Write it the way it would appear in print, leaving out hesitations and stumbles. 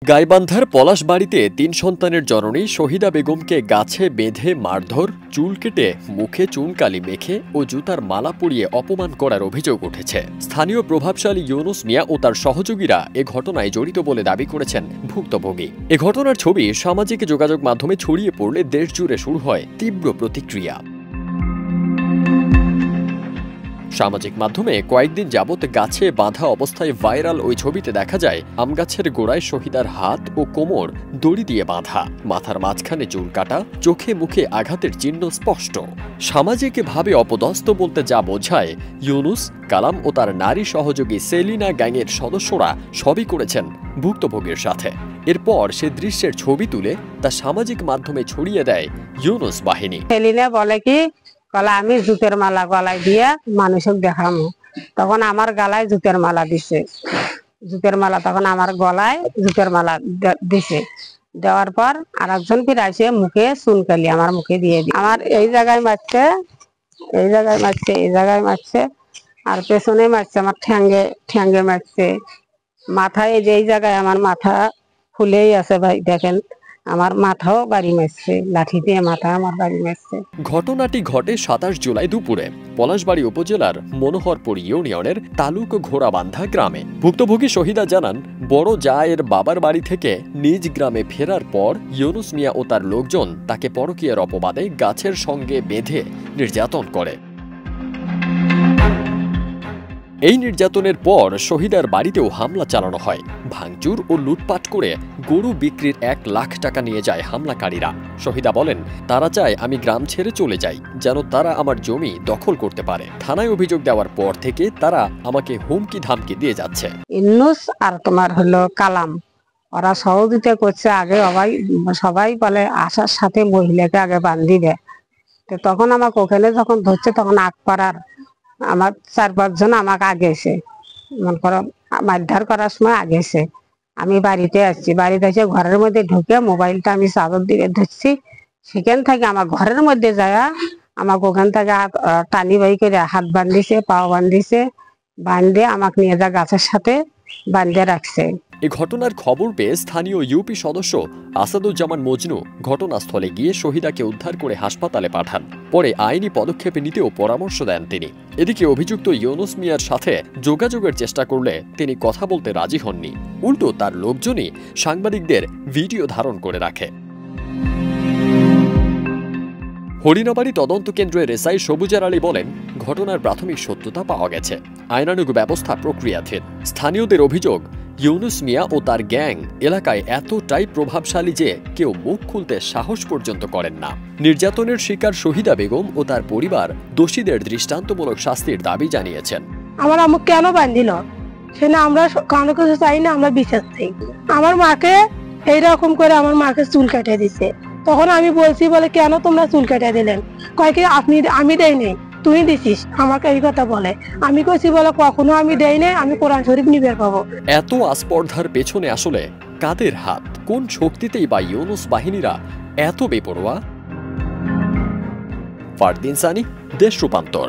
গাইবান্ধার পলাশবাড়িতে ৩ সন্তানের জননী শহীদা বেগমকে গাছে বেঁধে মারধর, চুল কেটে মুখে চুনকালি মেখে ও জুতার মালা পরিয়ে অপমান করার অভিযোগ উঠেছে। স্থানীয় প্রভাবশালী ইউনুস মিয়া ও তার সহযোগীরা এ ঘটনায় জড়িত বলে দাবি করেছেন ভুক্তভোগী। এ ঘটনার ছবি সামাজিক যোগাযোগ মাধ্যমে ছড়িয়ে পড়লে দেশজুড়ে শুরু হয় তীব্র প্রতিক্রিয়া। সামাজিক মাধ্যমে কয়েকদিন যাবৎ গাছে বাঁধা অবস্থায় ভাইরাল ওই ছবিতে দেখা যায় আমগাছের গোড়ায় শহীদার হাত ও কোমর দড়ি দিয়ে বাঁধা, মাথার মাঝখানে চুল কাটা, চোখে মুখে আঘাতের চিহ্ন স্পষ্ট। সামাজিকভাবে অপদস্থ বলতে যা বোঝায়, ইউনুস, কালাম ও তার নারী সহযোগী সেলিনা গ্যাংয়ের সদস্যরা সবই করেছেন ভুক্তভোগীর সাথে। এরপর সে দৃশ্যের ছবি তুলে তা সামাজিক মাধ্যমে ছড়িয়ে দেয় ইউনুস বাহিনী। সেলিনা বলে কি, আমি জুতের মালা গলায় দিয়ে মানুষকে দেখাবো, তখন আমার গলায় জুতের মালা দিছে। তখন আমার গলায় জুতের মালা দিছে। দেওয়ার পর আর একজন ফিরে আসে মুখে চুনকালি আমার মুখে দিয়ে দিই। আমার এই জায়গায় মারছে, এই জায়গায় মারছে, এই জায়গায় মারছে, আর পেছনে মারছে, আমার ঠ্যাঙ্গে মারছে, মাথায় যে এই জায়গায় আমার মাথা ফুলেই আছে ভাই, দেখেন আমার মাথাও বাড়ি মারছে, লাঠি দিয়ে মাথা আমার বাড়ি মারছে। ঘটনাটি ঘটে ২৭ জুলাই দুপুরে পলাশবাড়ি উপজেলার মনোহরপুর ইউনিয়নের তালুক ঘোড়াবান্ধা গ্রামে। ভুক্তভোগী শহীদা জানান, বড় জায়ের বাবার বাড়ি থেকে নিজ গ্রামে ফেরার পর ইউনুস মিয়া ও তার লোকজন তাকে পরকীয়ার অপবাদে গাছের সঙ্গে বেঁধে নির্যাতন করে। এই নির্যাতনের পর শহীদার বাড়িতেও হামলা চালানো হয়। ভাঙচুর ও লুটপাট করে গরু বিক্রির ১ লাখ টাকা নিয়ে যায় হামলাকারীরা। শহীদা বলেন, তারা চায় আমি গ্রাম ছেড়ে চলে যাই, যেন তারা আমার জমি দখল করতে পারে। থানায় অভিযোগ দেওয়ার পর থেকে তারা আমাকে হুমকি ধামকি দিয়ে যাচ্ছে। ইউনুস আর তোমার হলো কালাম, ওরা সহযোগিতা করছে। আগে সবাই বলে আশার সাথে মহিলাকে আগে বান্ধি দেয়। তো তখন আমাকে ওখানে যখন ধরছে, তখন আকপাড়ার আমার ৪-৫ জন আমাকে আগেছে, মনে করো মারধর করার সময় আগেছে। আমি বাড়িতে আসছি, বাড়িতে এসে ঘরের মধ্যে ঢুকে মোবাইলটা আমি চাদর দিয়ে ধরছি। সেখান থেকে আমার ঘরের মধ্যে যায় আমাকে ওখান থেকে টানি বাই করে হাত বান্ধিছে, পাও বান্ধিছে, বান্ধে আমাকে নিয়ে যা গাছের সাথে বান্ধে রাখছে। এ ঘটনার খবর পেয়ে স্থানীয় ইউপি সদস্য আসাদুজ্জামান মজনু ঘটনাস্থলে গিয়ে শহীদাকে উদ্ধার করে হাসপাতালে পাঠান। পরে আইনি পদক্ষেপ নিতেও পরামর্শ দেন তিনি। এদিকে অভিযুক্ত ইউনুস মিয়ার সাথে যোগাযোগের চেষ্টা করলে তিনি কথা বলতে রাজি হননি। উল্টো তার লোকজনই সাংবাদিকদের ভিডিও ধারণ করে রাখে। হরিণাবাড়ি তদন্ত কেন্দ্রের এসআই সবুজার আলী বলেন, ঘটনার প্রাথমিক সত্যতা পাওয়া গেছে, আইনানুগ ব্যবস্থা প্রক্রিয়াধীন। স্থানীয়দের অভিযোগ, ইউনুস মিয়া ও তার গ্যাং এলাকায় এতটাই প্রভাবশালী যে কেউ মুখ খুলতে সাহস পর্যন্ত করেন না। নির্যাতনের শিকার শহীদা বেগম ও তার পরিবার দোষীদের দৃষ্টান্তমূলক শাস্তির দাবি জানিয়েছেন। আমার আম্মু কেন বাঁধিল সেটা আমরা কারো কাছে চাই না, আমরা বিচার চাই। আমার মাকে এইরকম করে আমার মাকে চুল কেটে দিছে। তখন আমি বলছি, বলে কেন তোমরা চুল কেটে দিলেন? কয় কি আমি দেই নাই, তুই দিছিস, আমাকে এই কথা বলে। আমি কইছি, বলে কখনো আমি দেই নাই, আমি কোরআন শরীফ নিয়ে বের পাবো। এত আস্পর্ধার পেছনে আসলে কাদের হাত? কোন শক্তিতেই বা ইউনুস বাহিনীরা এত বেপরোয়া? ফারদিন সানি, দেশ রূপান্তর।